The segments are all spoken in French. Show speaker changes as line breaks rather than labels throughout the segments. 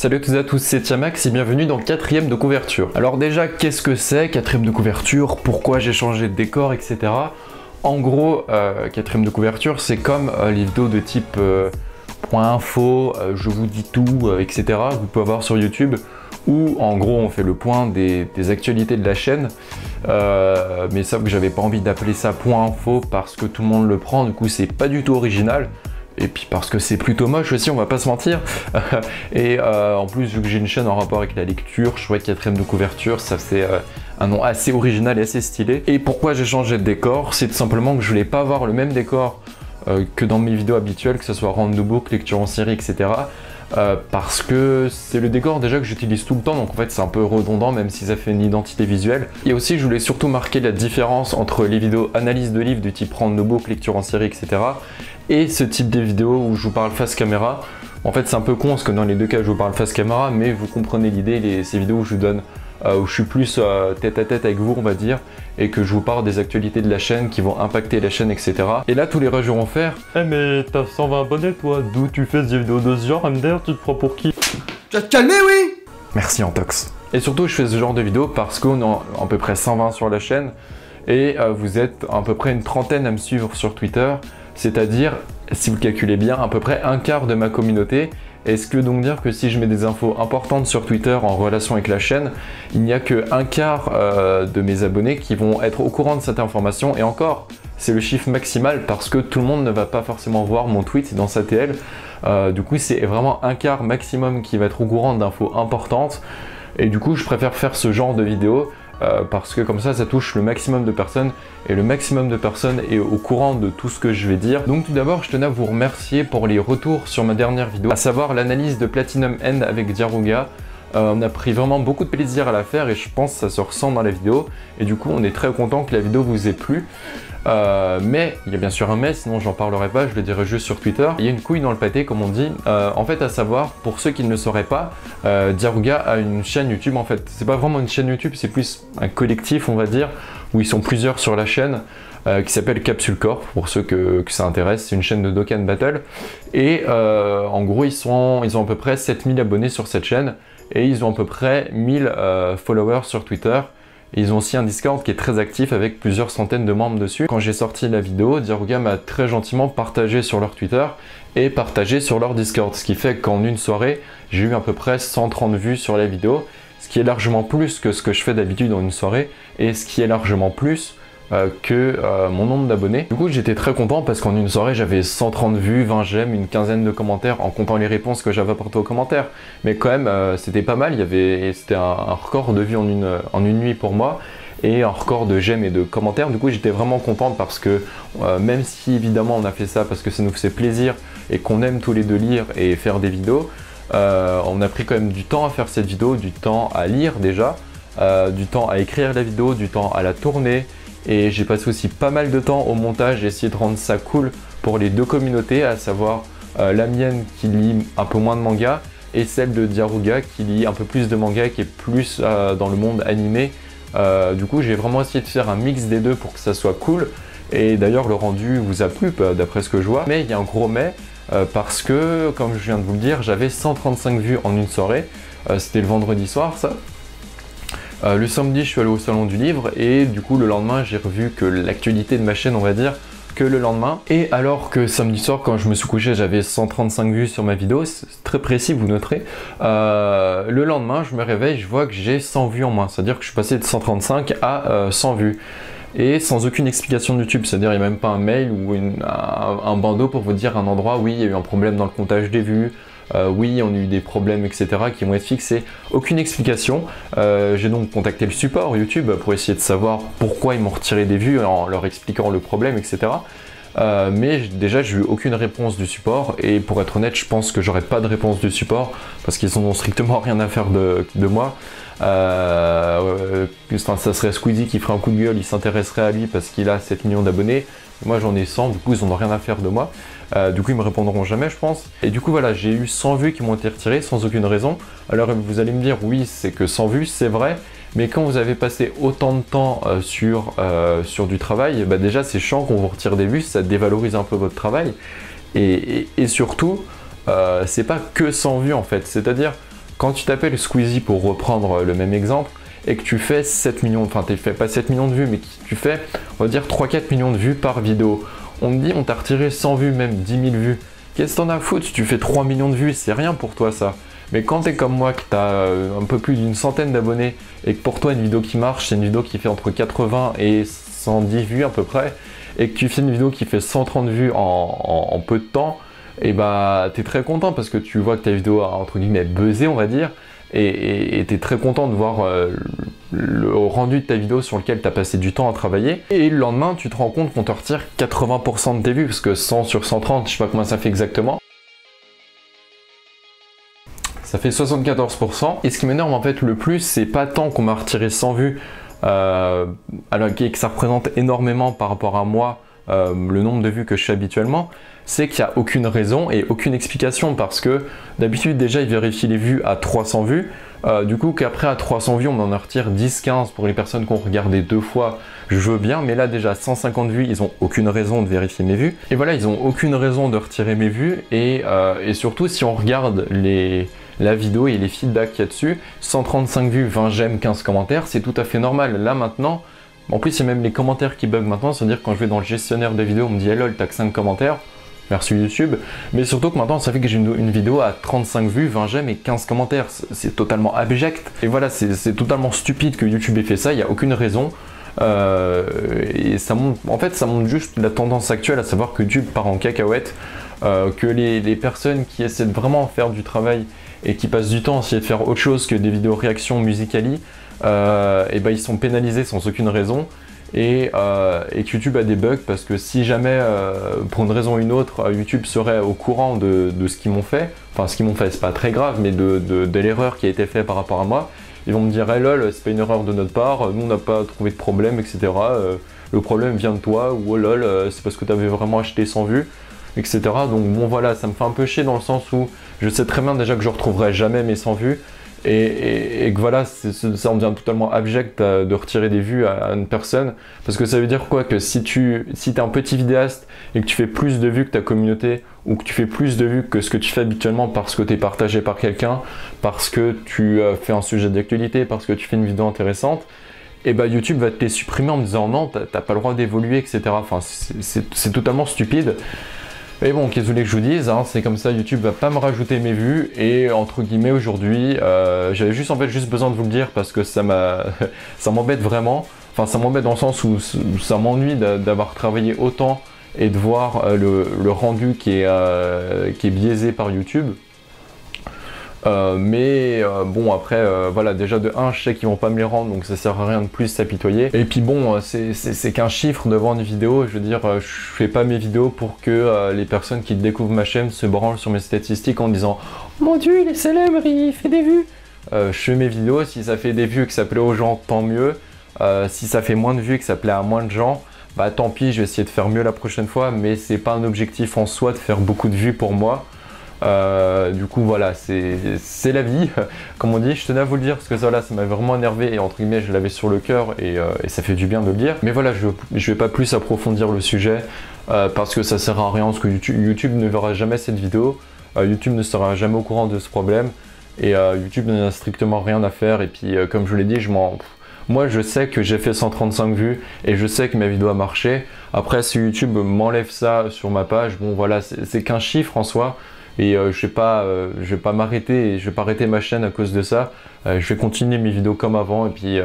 Salut à toutes et à tous, c'est Tiamax et bienvenue dans 4ème de couverture. Alors déjà, qu'est-ce que c'est 4ème de couverture? Pourquoi j'ai changé de décor, etc. En gros, 4ème de couverture, c'est comme les vidéos de type point info, je vous dis tout, etc. que vous pouvez avoir sur YouTube, où en gros on fait le point des actualités de la chaîne. Mais sauf que j'avais pas envie d'appeler ça point info parce que tout le monde le prend, du coup c'est pas du tout original. Et puis parce que c'est plutôt moche aussi, on va pas se mentir. Et en plus, vu que j'ai une chaîne en rapport avec la lecture, je trouvais que 4ème de couverture, ça fait un nom assez original et assez stylé. Et pourquoi j'ai changé de décor? C'est tout simplement que je voulais pas avoir le même décor que dans mes vidéos habituelles, que ce soit random book, lecture en série, etc. Parce que c'est le décor déjà que j'utilise tout le temps, donc en fait c'est un peu redondant même si ça fait une identité visuelle. Et aussi je voulais surtout marquer la différence entre les vidéos analyse de livres du type random book, lecture en série, etc. et ce type de vidéos où je vous parle face caméra. En fait c'est un peu con parce que dans les deux cas je vous parle face caméra, mais vous comprenez l'idée, ces vidéos où je vous donne, où je suis plus tête à tête avec vous on va dire, et que je vous parle des actualités de la chaîne qui vont impacter la chaîne, etc. Et là tous les rageux vont faire mais t'as 120 abonnés toi, d'où tu fais des vidéos de ce genre MDR, tu te prends pour qui?
Tu vas te calmer, oui?
Merci Antox. Et surtout je fais ce genre de vidéos parce qu'on est à peu près 120 sur la chaîne, et vous êtes à peu près une trentaine à me suivre sur Twitter, c'est-à-dire, si vous calculez bien, à peu près un quart de ma communauté. Et ce que donc dire que si je mets des infos importantes sur Twitter en relation avec la chaîne, il n'y a que un quart de mes abonnés qui vont être au courant de cette information. Et encore, c'est le chiffre maximal parce que tout le monde ne va pas forcément voir mon tweet dans sa TL. Du coup, c'est vraiment un quart maximum qui va être au courant d'infos importantes. Et du coup, je préfère faire ce genre de vidéo parce que comme ça touche le maximum de personnes, et le maximum de personnes est au courant de tout ce que je vais dire. Donc tout d'abord, je tenais à vous remercier pour les retours sur ma dernière vidéo, à savoir l'analyse de Platinum End avec Diaruga. On a pris vraiment beaucoup de plaisir à la faire et je pense que ça se ressent dans la vidéo, et du coup on est très content que la vidéo vous ait plu. Mais, il y a bien sûr un mais, sinon j'en parlerai pas, je le dirai juste sur Twitter. Il y a une couille dans le pâté comme on dit. En fait, à savoir, pour ceux qui ne le sauraient pas, Diaruga a une chaîne YouTube en fait. C'est pas vraiment une chaîne YouTube, c'est plus un collectif on va dire, où ils sont plusieurs sur la chaîne, qui s'appelle Capsule Corp, pour ceux que ça intéresse. C'est une chaîne de Dokkan Battle. Et en gros, ils ont à peu près 7000 abonnés sur cette chaîne, et ils ont à peu près 1000 followers sur Twitter. Et ils ont aussi un Discord qui est très actif avec plusieurs centaines de membres dessus. Quand j'ai sorti la vidéo, Diaruga m'a très gentiment partagé sur leur Twitter et partagé sur leur Discord. Ce qui fait qu'en une soirée, j'ai eu à peu près 130 vues sur la vidéo, ce qui est largement plus que ce que je fais d'habitude en une soirée, et ce qui est largement plus que mon nombre d'abonnés. Du coup j'étais très content parce qu'en une soirée j'avais 130 vues, 20 j'aime, une quinzaine de commentaires en comptant les réponses que j'avais apportées aux commentaires. Mais quand même c'était pas mal, c'était un record de vues en une nuit pour moi, et un record de j'aime et de commentaires. Du coup j'étais vraiment content parce que même si évidemment on a fait ça parce que ça nous faisait plaisir et qu'on aime tous les deux lire et faire des vidéos, on a pris quand même du temps à faire cette vidéo, du temps à lire déjà, du temps à écrire la vidéo, du temps à la tourner. Et j'ai passé aussi pas mal de temps au montage, j'ai essayé de rendre ça cool pour les deux communautés, à savoir la mienne qui lit un peu moins de manga, et celle de Diaruga qui lit un peu plus de manga, qui est plus dans le monde animé. Du coup j'ai vraiment essayé de faire un mix des deux pour que ça soit cool, et d'ailleurs le rendu vous a plu d'après ce que je vois. Mais il y a un gros mais, parce que comme je viens de vous le dire, j'avais 135 vues en une soirée, c'était le vendredi soir ça. Le samedi je suis allé au salon du livre, et du coup le lendemain j'ai revu que l'actualité de ma chaîne on va dire que le lendemain. Et alors que samedi soir quand je me suis couché j'avais 135 vues sur ma vidéo, c'est très précis vous noterez, le lendemain je me réveille, je vois que j'ai 100 vues en moins, c'est à dire que je suis passé de 135 à 100 vues. Et sans aucune explication de YouTube, c'est-à-dire il n'y a même pas un mail ou un bandeau pour vous dire un endroit, oui il y a eu un problème dans le comptage des vues, oui on a eu des problèmes etc. qui vont être fixés, aucune explication. J'ai donc contacté le support YouTube pour essayer de savoir pourquoi ils m'ont retiré des vues en leur expliquant le problème etc. Mais déjà j'ai eu aucune réponse du support, et pour être honnête je pense que j'aurai pas de réponse du support parce qu'ils n'ont strictement rien à faire de moi. Enfin, ça serait Squeezie qui ferait un coup de gueule, il s'intéresserait à lui parce qu'il a 7 millions d'abonnés. Moi j'en ai 100, du coup ils n'ont rien à faire de moi. Du coup ils me répondront jamais je pense. Et du coup voilà, j'ai eu 100 vues qui m'ont été retirées sans aucune raison. Alors vous allez me dire oui c'est que 100 vues c'est vrai, mais quand vous avez passé autant de temps sur du travail, bah déjà c'est chiant qu'on vous retire des vues, ça dévalorise un peu votre travail. Et surtout c'est pas que 100 vues en fait, c'est à dire Quand tu t'appelles Squeezie pour reprendre le même exemple, et que tu fais 7 millions, enfin tu fais pas 7 millions de vues, mais tu fais, on va dire 3-4 millions de vues par vidéo. On te dit, on t'a retiré 100 vues, même 10 000 vues. Qu'est-ce que t'en as à foutre? Tu fais 3 millions de vues, c'est rien pour toi ça. Mais quand t'es comme moi, que t'as un peu plus d'une centaine d'abonnés, et que pour toi une vidéo qui marche, c'est une vidéo qui fait entre 80 et 110 vues à peu près, et que tu fais une vidéo qui fait 130 vues en peu de temps, et bah t'es très content parce que tu vois que ta vidéo a entre guillemets buzzé, on va dire, et t'es très content de voir le rendu de ta vidéo sur lequel tu as passé du temps à travailler. Et le lendemain, tu te rends compte qu'on te retire 80% de tes vues, parce que 100 sur 130, je sais pas comment ça fait exactement. Ça fait 74%. Et ce qui m'énerve en fait le plus, c'est pas tant qu'on m'a retiré 100 vues, alors que ça représente énormément par rapport à moi, le nombre de vues que je fais habituellement, c'est qu'il n'y a aucune raison et aucune explication, parce que d'habitude déjà ils vérifient les vues à 300 vues, du coup qu'après à 300 vues on en retire 10-15 pour les personnes qui ont regardé 2 fois, je veux bien, mais là déjà 150 vues, ils ont aucune raison de vérifier mes vues, et voilà, ils ont aucune raison de retirer mes vues, et surtout si on regarde la vidéo et les feedbacks qu'il y a dessus, 135 vues, 20 j'aime, 15 commentaires, c'est tout à fait normal. Là maintenant, en plus il y a même les commentaires qui bug maintenant, c'est-à-dire quand je vais dans le gestionnaire de vidéos, on me dit hey lol, t'as que 5 commentaires, merci YouTube, mais surtout que maintenant ça fait que j'ai une vidéo à 35 vues, 20 j'aime et 15 commentaires, c'est totalement abject, et voilà, c'est totalement stupide que YouTube ait fait ça, il n'y a aucune raison. Et ça montre, en fait ça montre juste la tendance actuelle, à savoir que YouTube part en cacahuète, que les personnes qui essaient de vraiment faire du travail et qui passent du temps à essayer de faire autre chose que des vidéos réactions Musical.ly, et ben ils sont pénalisés sans aucune raison, et que YouTube a des bugs, parce que si jamais pour une raison ou une autre YouTube serait au courant de ce qu'ils m'ont fait, enfin ce qu'ils m'ont fait c'est pas très grave, mais de l'erreur qui a été faite par rapport à moi, ils vont me dire hey lol, c'est pas une erreur de notre part, nous on n'a pas trouvé de problème, etc. Le problème vient de toi, ou oh lol, c'est parce que tu avais vraiment acheté 100 vues, etc. Donc bon voilà, ça me fait un peu chier dans le sens où je sais très bien déjà que je retrouverai jamais mes 100 vues, et que voilà, ça en devient totalement abject de retirer des vues à une personne, parce que ça veut dire quoi? Que si t'es un petit vidéaste et que tu fais plus de vues que ta communauté, ou que tu fais plus de vues que ce que tu fais habituellement parce que tu es partagé par quelqu'un, parce que tu fais un sujet d'actualité, parce que tu fais une vidéo intéressante, et bah YouTube va te les supprimer en me disant non, t'as pas le droit d'évoluer, etc. Enfin, c'est totalement stupide. Mais bon, qu'est-ce que vous voulez que je vous dise, hein, c'est comme ça, YouTube va pas me rajouter mes vues, et entre guillemets aujourd'hui, j'avais juste besoin de vous le dire parce que ça m'embête vraiment, enfin ça m'embête dans le sens où ça m'ennuie d'avoir travaillé autant et de voir le rendu qui est biaisé par YouTube. Bon après voilà, déjà de 1 je sais qu'ils vont pas me les rendre, donc ça sert à rien de plus s'apitoyer, et puis bon c'est qu'un chiffre devant une vidéo, je veux dire je fais pas mes vidéos pour que les personnes qui découvrent ma chaîne se branlent sur mes statistiques en disant oh mon dieu il est célèbre, il fait des vues. Je fais mes vidéos, si ça fait des vues et que ça plaît aux gens tant mieux, si ça fait moins de vues et que ça plaît à moins de gens, bah tant pis, je vais essayer de faire mieux la prochaine fois, mais c'est pas un objectif en soi de faire beaucoup de vues pour moi. Du coup voilà, c'est la vie, comme on dit. Je tenais à vous le dire parce que ça m'a vraiment énervé, et entre guillemets je l'avais sur le cœur, et ça fait du bien de le dire. Mais voilà, je vais pas plus approfondir le sujet parce que ça sert à rien, parce que YouTube ne verra jamais cette vidéo, YouTube ne sera jamais au courant de ce problème, et YouTube n'en a strictement rien à faire. Et puis comme je l'ai dit, moi je sais que j'ai fait 135 vues et je sais que ma vidéo a marché. Après si YouTube m'enlève ça sur ma page, bon voilà, c'est qu'un chiffre en soi. Et je vais pas m'arrêter, je vais pas arrêter ma chaîne à cause de ça. Je vais continuer mes vidéos comme avant, et puis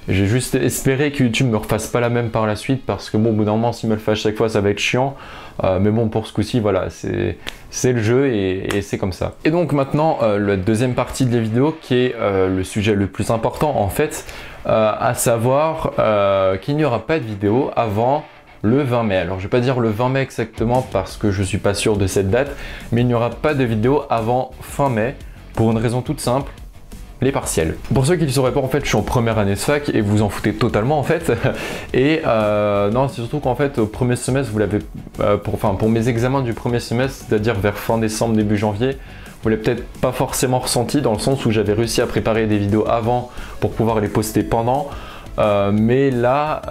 j'ai juste espéré que YouTube me refasse pas la même par la suite, parce que bon, au bout d'un moment, s'il me le fait à chaque fois, ça va être chiant. Mais bon, pour ce coup-ci, voilà, c'est le jeu, et c'est comme ça. Et donc maintenant, la deuxième partie de la vidéo, qui est le sujet le plus important en fait, à savoir qu'il n'y aura pas de vidéo avant le 20 mai. Alors je vais pas dire le 20 mai exactement parce que je suis pas sûr de cette date, mais il n'y aura pas de vidéo avant fin mai, pour une raison toute simple, les partiels. Pour ceux qui ne le sauraient pas, en fait je suis en première année de fac, et vous en foutez totalement en fait. Et non, c'est surtout qu'en fait au premier semestre, vous l'avez pour mes examens du premier semestre, c'est-à-dire vers fin décembre, début janvier, vous l'avez peut-être pas forcément ressenti, dans le sens où j'avais réussi à préparer des vidéos avant pour pouvoir les poster pendant, mais là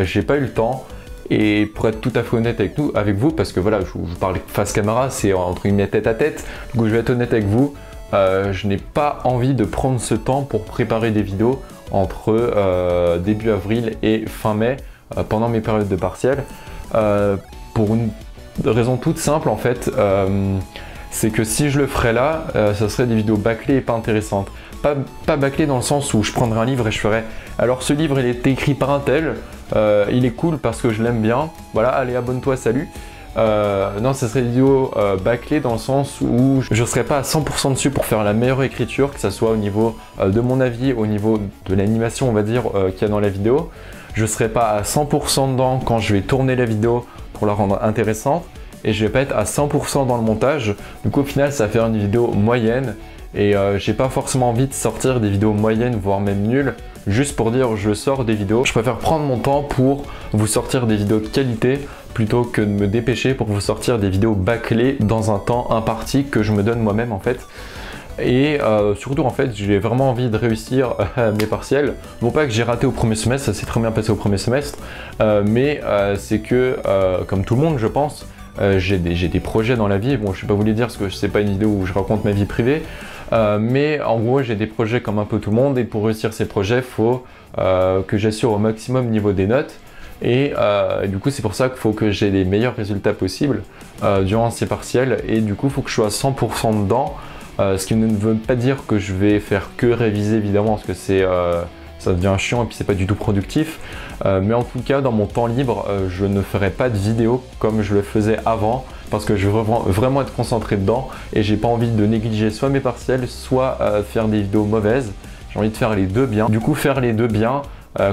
j'ai pas eu le temps. Et pour être tout à fait honnête avec vous, parce que voilà, je vous parle face caméra, c'est entre guillemets tête à tête, du coup je vais être honnête avec vous, je n'ai pas envie de prendre ce temps pour préparer des vidéos entre début avril et fin mai pendant mes périodes de partiel, pour une raison toute simple en fait, c'est que si je le ferais là, ça serait des vidéos bâclées et pas intéressantes. Pas bâclées dans le sens où je prendrais un livre et je ferais alors ce livre il est écrit par un tel, il est cool parce que je l'aime bien, voilà, allez abonne-toi, salut. Non, ça serait des vidéos bâclées dans le sens où je ne serais pas à 100% dessus pour faire la meilleure écriture, que ce soit au niveau de mon avis, au niveau de l'animation on va dire qu'il y a dans la vidéo. Je ne serai pas à 100% dedans quand je vais tourner la vidéo pour la rendre intéressante, et je vais pas être à 100% dans le montage. Du coup au final ça va faire une vidéo moyenne, et j'ai pas forcément envie de sortir des vidéos moyennes voire même nulles juste pour dire je sors des vidéos. Je préfère prendre mon temps pour vous sortir des vidéos de qualité plutôt que de me dépêcher pour vous sortir des vidéos bâclées dans un temps imparti que je me donne moi-même en fait. Et surtout en fait j'ai vraiment envie de réussir mes partiels. Bon, pas que j'ai raté au premier semestre, ça s'est très bien passé au premier semestre, mais c'est que comme tout le monde je pense, j'ai des projets dans la vie. Bon, je vais pas vous les dire parce que c'est pas une vidéo où je raconte ma vie privée, mais en gros j'ai des projets comme un peu tout le monde, et pour réussir ces projets il faut que j'assure au maximum niveau des notes, et du coup c'est pour ça qu'il faut que j'ai les meilleurs résultats possibles durant ces partiels, et du coup il faut que je sois à 100% dedans. Ce qui ne veut pas dire que je vais faire que réviser évidemment, parce que ça devient chiant et puis c'est pas du tout productif, mais en tout cas dans mon temps libre je ne ferai pas de vidéos comme je le faisais avant, parce que je veux vraiment être concentré dedans et j'ai pas envie de négliger soit mes partiels, soit faire des vidéos mauvaises. J'ai envie de faire les deux bien. Du coup faire les deux bien,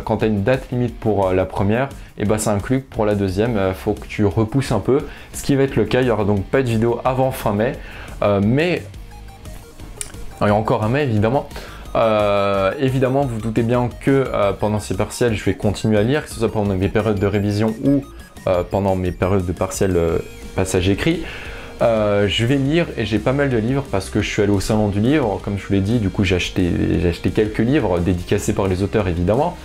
quand tu as une date limite pour la première, et bah ça inclut que pour la deuxième, faut que tu repousses un peu, ce qui va être le cas. Il y aura donc pas de vidéo avant fin mai, mais il y a encore un mai évidemment. Évidemment, vous doutez bien que pendant ces partiels, je vais continuer à lire, que ce soit pendant mes périodes de révision ou pendant mes périodes de partiels passage écrit. Je vais lire, et j'ai pas mal de livres parce que je suis allé au salon du livre, comme je vous l'ai dit. Du coup j'ai acheté quelques livres dédicacés par les auteurs évidemment.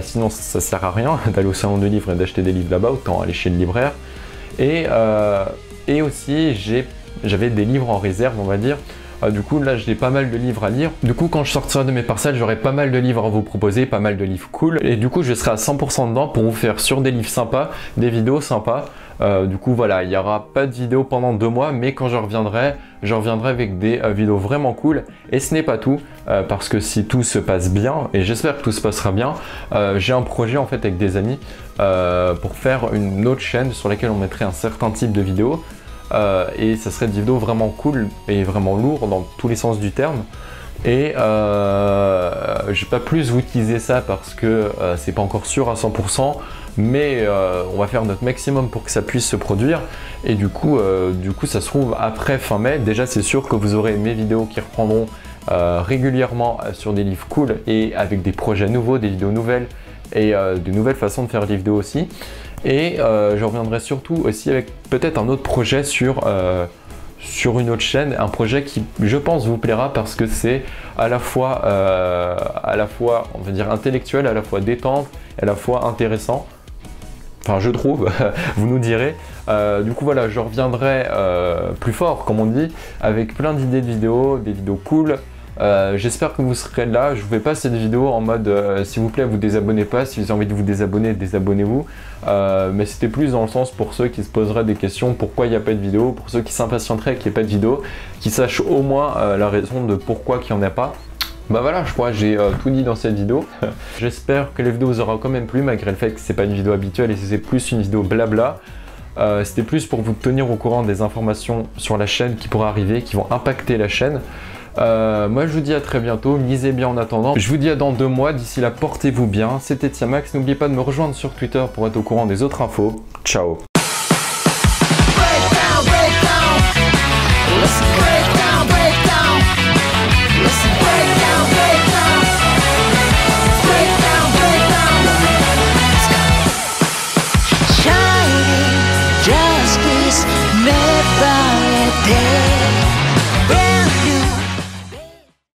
Sinon ça sert à rien d'aller au salon du livre et d'acheter des livres là-bas, autant aller chez le libraire. Et aussi j'avais des livres en réserve on va dire. Du coup là j'ai pas mal de livres à lire. Du coup quand je sortirai de mes partiels, j'aurai pas mal de livres à vous proposer, pas mal de livres cool, et du coup je serai à 100% dedans pour vous faire sur des livres sympas, des vidéos sympas. Du coup voilà, il n'y aura pas de vidéo pendant 2 mois, mais quand je reviendrai avec des vidéos vraiment cool. Et ce n'est pas tout, parce que si tout se passe bien, et j'espère que tout se passera bien, j'ai un projet en fait avec des amis pour faire une autre chaîne sur laquelle on mettrait un certain type de vidéos. Et ça serait des vidéos vraiment cool et vraiment lourd dans tous les sens du terme. Et je vais pas plus vous utiliser ça parce que c'est pas encore sûr à 100%, mais on va faire notre maximum pour que ça puisse se produire. Et du coup ça se trouve après fin mai. Déjà c'est sûr que vous aurez mes vidéos qui reprendront régulièrement sur des livres cool et avec des projets nouveaux, des vidéos nouvelles et de nouvelles façons de faire des vidéos aussi. Et je reviendrai surtout aussi avec peut-être un autre projet sur une autre chaîne, un projet qui je pense vous plaira parce que c'est à la fois on va dire intellectuel, à la fois détente, à la fois intéressant. Enfin je trouve, vous nous direz. Du coup voilà, je reviendrai plus fort comme on dit, avec plein d'idées de vidéos, des vidéos cool. J'espère que vous serez là. Je vous fais pas cette vidéo en mode s'il vous plaît vous désabonnez pas, si vous avez envie de vous désabonner, désabonnez-vous, mais c'était plus dans le sens pour ceux qui se poseraient des questions pourquoi il n'y a pas de vidéo, pour ceux qui s'impatienteraient qu'il n'y ait pas de vidéo, qui sachent au moins la raison de pourquoi qu'il n'y en a pas. Bah voilà, je crois que j'ai tout dit dans cette vidéo. J'espère que la vidéo vous aura quand même plu malgré le fait que c'est pas une vidéo habituelle et c'est plus une vidéo blabla. C'était plus pour vous tenir au courant des informations sur la chaîne qui pourraient arriver, qui vont impacter la chaîne. Moi je vous dis à très bientôt, lisez bien en attendant. Je vous dis à dans 2 mois, d'ici là portez-vous bien. C'était Tiamax, n'oubliez pas de me rejoindre sur Twitter pour être au courant des autres infos. Ciao.
Break down. Listen.